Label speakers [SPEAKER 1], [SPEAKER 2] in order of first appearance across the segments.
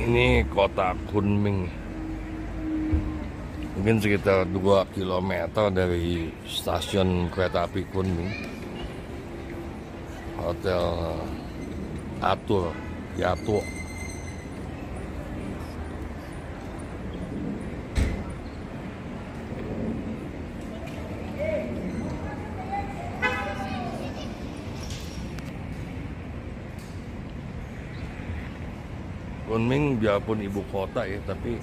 [SPEAKER 1] Ini kota Kunming, mungkin sekitar 2 km dari stasiun kereta api Kunming. Hotel Atur Yato. Kunming biarpun ibu kota ya, tapi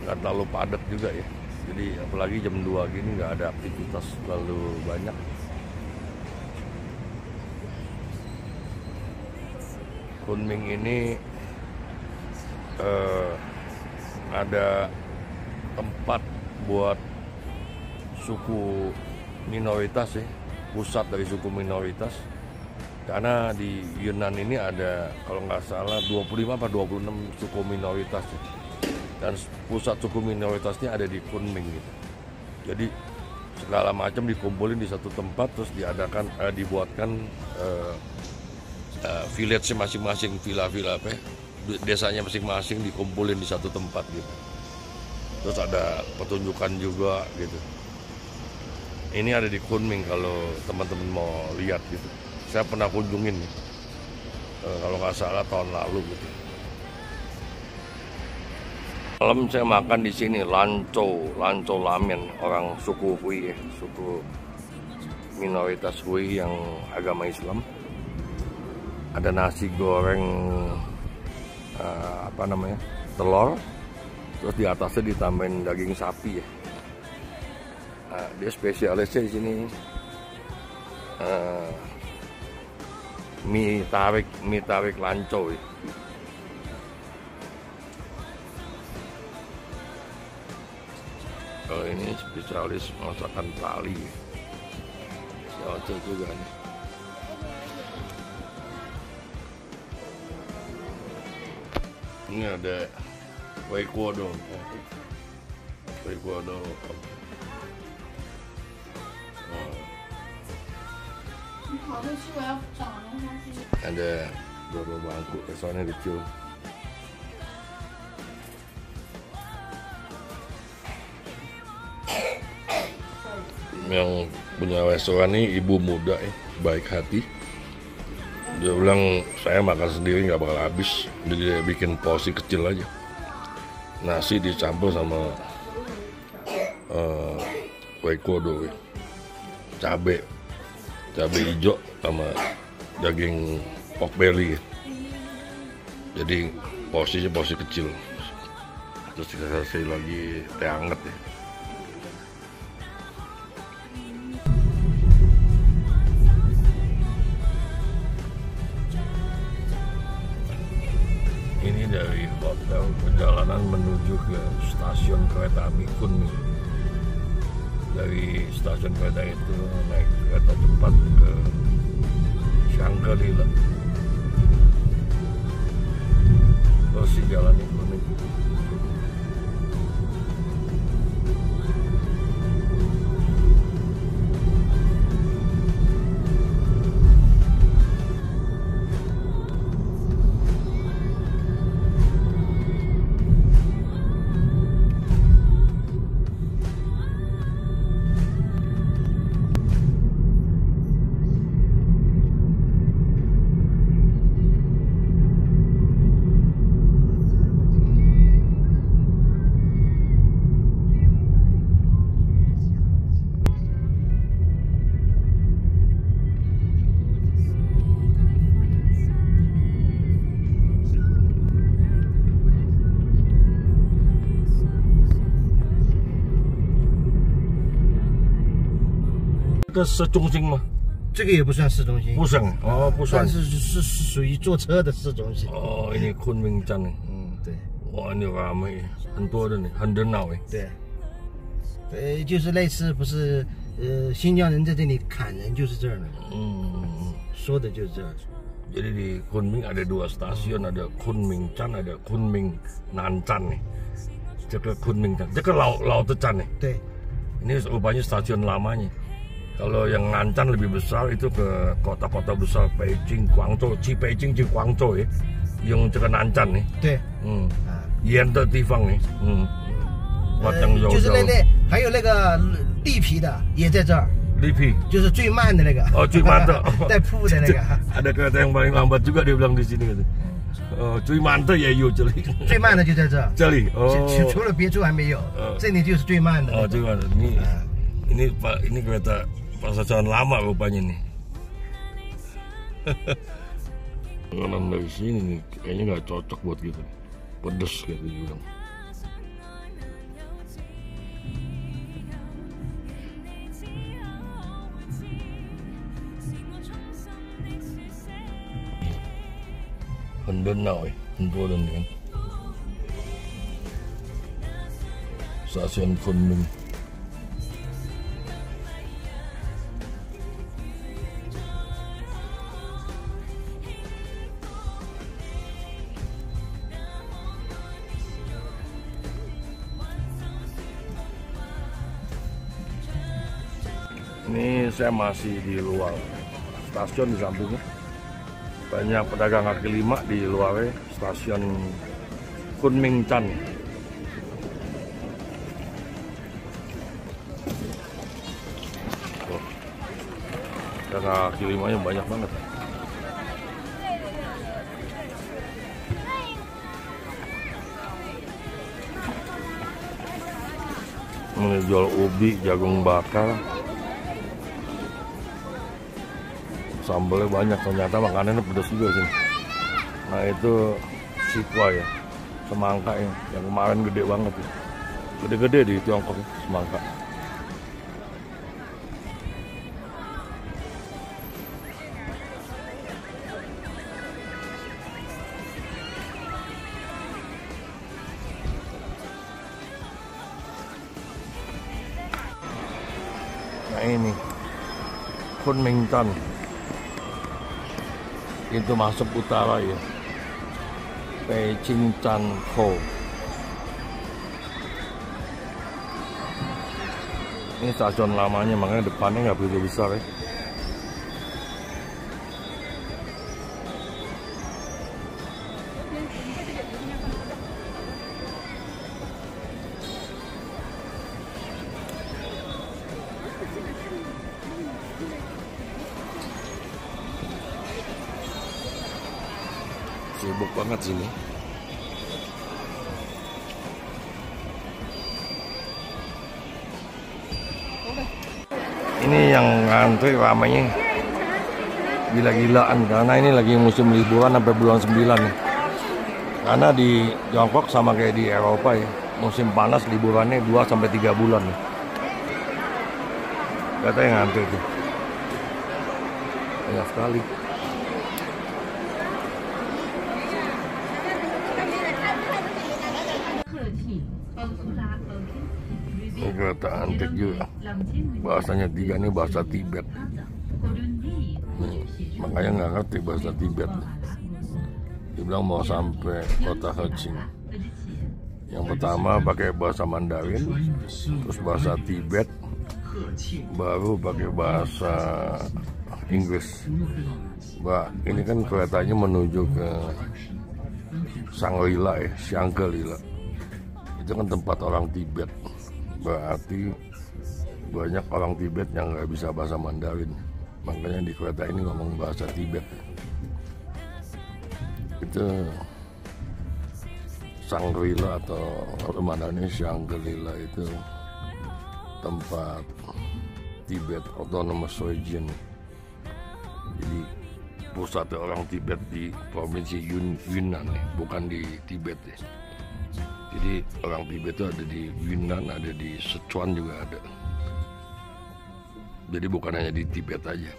[SPEAKER 1] nggak terlalu padat juga ya. Jadi apalagi jam 2 gini nggak ada aktivitas terlalu banyak. Kunming ini ada tempat buat suku minoritas ya, pusat dari suku minoritas. Karena di Yunan ini ada kalau nggak salah 25 atau 26 suku minoritas ya. Dan pusat suku minoritasnya ada di Kunming gitu. Jadi segala macam dikumpulin di satu tempat, terus dibuatkan village masing-masing, villa-villa apa ya, desanya masing-masing dikumpulin di satu tempat gitu. Terus ada pertunjukan juga gitu. Ini ada di Kunming kalau teman-teman mau lihat gitu. Saya pernah kunjungin nih, kalau nggak salah tahun lalu gitu. Malam saya makan di sini lanco lamen, orang suku Hui ya, suku minoritas Hui yang agama Islam. Ada nasi goreng telur, terus di atasnya ditambahin daging sapi ya. Nah, dia spesialisnya di sini mie tarik lanco ya. Kalau ini spesialis masakan Bali ya. Cocok juga nih. Ini ada Waikodo. Ada dua bangku, restorannya kecil. Yang punya restoran ini ibu muda ya, baik hati. Dia bilang saya makan sendiri nggak bakal habis, jadi dia bikin porsi kecil aja. Nasi dicampur sama waikodo ya. Cabai hijau sama daging pork belly ya. Jadi porsinya porsi kecil. Terus dikasih lagi teh hangat ya. Ini dari hotel perjalanan menuju ke stasiun kereta api Kunming. Dari stasiun kereta itu naik kereta cepat ke Shangri-La. Terus di jalan Kunming. Ke市中心吗？
[SPEAKER 2] 这个也不算市中心，
[SPEAKER 1] 不算哦，不算，
[SPEAKER 2] 但是属于坐车的市中心。
[SPEAKER 1] 哦，ini Kunming站呢。
[SPEAKER 2] 对。
[SPEAKER 1] 哇，你ramai，很多人呢，很热闹哎。
[SPEAKER 2] 对。就是类似不是新疆人在这里砍人就是这儿呢。说的就是这儿。
[SPEAKER 1] Jadi di Kunming ada 2 stasiun, ada Kunming Chan, ada Kunming Nanchan nih. Jaga Kunming Chan, jaga Laut Chan nih. Ini rupanya stasiun lamanya. Kalau yang Nanchan lebih besar itu ke kota-kota besar Beijing, Guangzhou, Beijing, Guangzhou ya. 用这个南站呢。
[SPEAKER 2] 对，
[SPEAKER 1] 沿的地方呢，
[SPEAKER 2] 就是还有那个栗皮的也在这儿。
[SPEAKER 1] 栗皮
[SPEAKER 2] 就是最慢的那个。
[SPEAKER 1] 哦，最慢的，
[SPEAKER 2] 带铺的那个。
[SPEAKER 1] ada kereta yang paling lambat juga dia bilang di sini katanya. Oh, 最慢的也有这里。
[SPEAKER 2] 最慢的就在这。
[SPEAKER 1] 这里哦，
[SPEAKER 2] 除了别处还没有，这里就是最慢的。
[SPEAKER 1] 哦，最慢的ini kereta pasaran lama rupanya nih. Makanan dari sini nih kayaknya nggak cocok buat kita, pedes kayak dia bilang.很热闹哎，很多人看。Stasiun Kunming. Ini saya masih di luar stasiun di sampingnya. Banyak pedagang kaki lima di luar stasiun Kunming-chan. Oh, pedagang kaki limanya banyak banget. Ini jual ubi, jagung bakar. Sambalnya banyak, ternyata makanannya pedas juga sih. Nah itu sikwa ya, semangka ya, yang kemarin gede banget ya. Gede-gede di Tiongkok ya, semangka. Nah ini Kunming-chan. Itu masuk utara ya, Beijing-chan-ho. Ini stasiun lamanya, makanya depannya nggak begitu besar ya. Sibuk banget sini. Ini yang ngantri ramainya gila-gilaan karena ini lagi musim liburan sampai bulan 9 nih. Karena di Tiongkok sama kayak di Eropa ya, musim panas liburannya 2-3 bulan nih. Katanya ngantri tuh. Banyak sekali. Ini kereta antik juga. Bahasanya 3 ini bahasa Tibet. Makanya nggak ngerti bahasa Tibet. Dibilang mau sampai kota Heching. Yang pertama pakai bahasa Mandarin, terus bahasa Tibet, baru pakai bahasa Inggris. Ini kan keretanya menuju ke Shangri-La ya, Shangri-La. Itu kan tempat orang Tibet. Berarti banyak orang Tibet yang nggak bisa bahasa Mandarin, makanya di kereta ini ngomong bahasa Tibet. Itu Shangri-La atau kalau Mandarin Shangri-La itu tempat Tibet Autonomous Region. Jadi pusat orang Tibet di provinsi Yunnan, bukan di Tibet ya. Jadi orang Tibet itu ada di Yunnan, ada di Sichuan juga ada. Jadi bukan hanya di Tibet aja.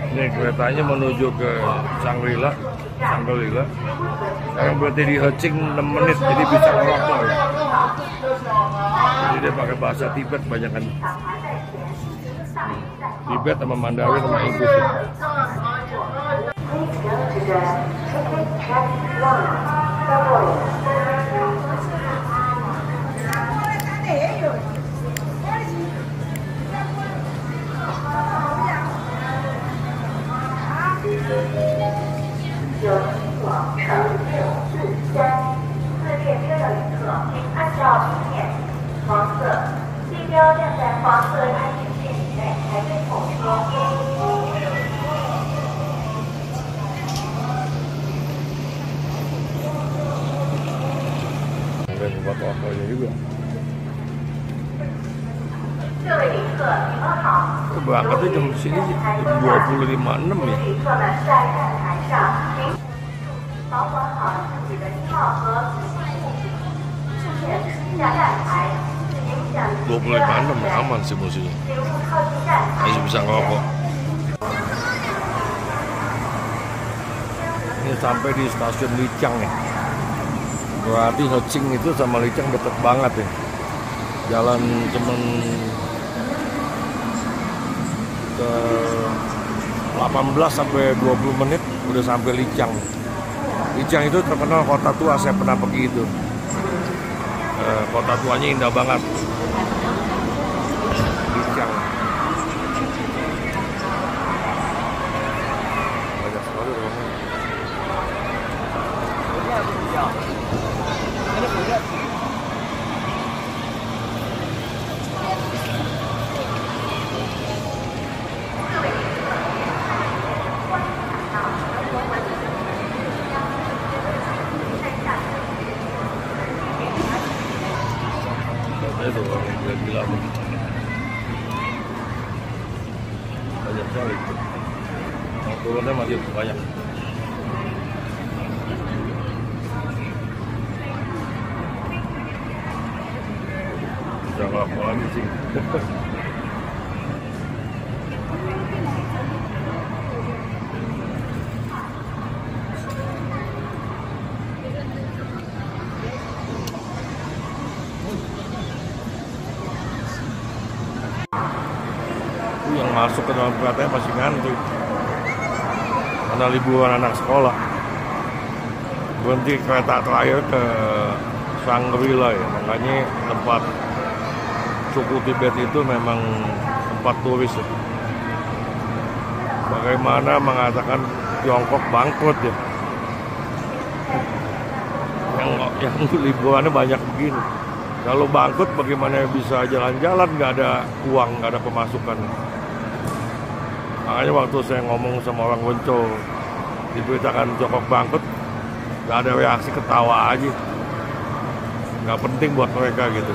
[SPEAKER 1] Ini keretanya menuju ke Shangri-La. Sekarang berarti di Heching 6 menit, jadi bisa ngerokok ya. Jadi dia pakai bahasa Tibet banyak kan. Tibet sama Mandarin sama Inggris ya. Ada buat tokonya juga. Berangkatnya jam sini jam 20.56 ya. Aman sih musiknya. Masih bisa ngerokok. Ini sampai di stasiun Licang ya. Berarti Hecing itu sama Licang deket banget ya. Jalan cuman ke 18 sampai 20 menit udah sampai Licang. Licang itu terkenal kota tua, saya pernah pergi itu. Kota tuanya indah banget. Licang. Banyak sekali rumahnya. Itu orang gila banyak sekali. Turunnya masih banyak. Bisa ngelapor lagi sih. Yang masuk ke dalam keretanya pasti ngantuk karena liburan anak sekolah. Berhenti kereta terakhir ke Shangri-La ya, makanya tempat suku Tibet itu memang tempat turis ya. Bagaimana mengatakan Tiongkok bangkrut ya, yang liburannya banyak begini. Kalau bangkrut bagaimana bisa jalan-jalan, nggak ada uang, nggak ada pemasukan. Makanya waktu saya ngomong sama orang Wonco, diberitakan Tiongkok bangkrut, nggak ada reaksi, ketawa aja. Nggak penting buat mereka gitu.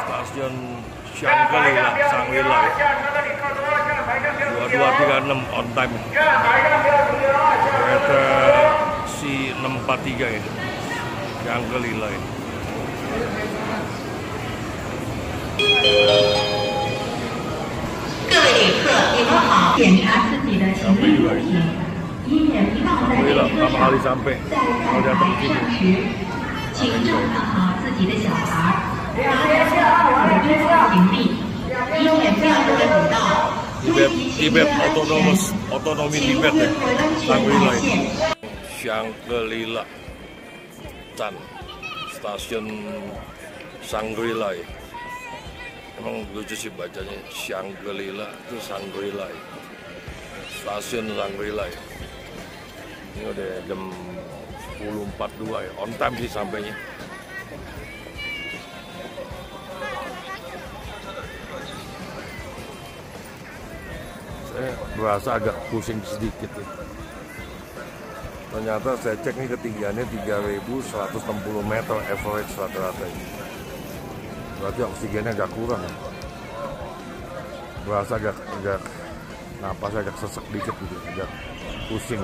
[SPEAKER 1] Stasiun Shangri-La 2236 on time. Kereta C643 ini. Shangri-La ini. Pertama kali sampai kalau datang ke sini. Tibet otonomi Tibet ya. Shangri-La ini. Shangri-La Chan, stasiun Shangri-La ya. Emang lucu sih bacanya, Shangri-La itu Shangri-La ya. Stasiun Shangri-La ya. Ini udah jam 10.42 ya, on time sih sampainya. Saya berasa agak pusing sedikit ya. Ternyata saya cek nih ketinggiannya 3.160 meter average rata-rata ini. Berarti oksigennya agak kurang ya. Berasa agak napas agak sesek dikit gitu, agak pusing.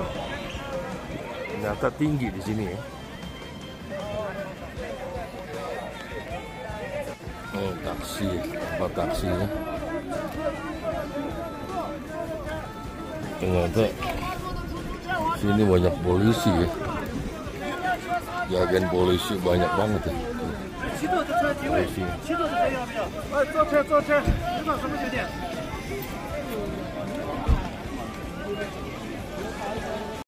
[SPEAKER 1] Ternyata tinggi di sini ya. Oh, taksi, tempat taksinya. Ternyata sini banyak polisi ya. Jagain polisi banyak banget ya. Polisi.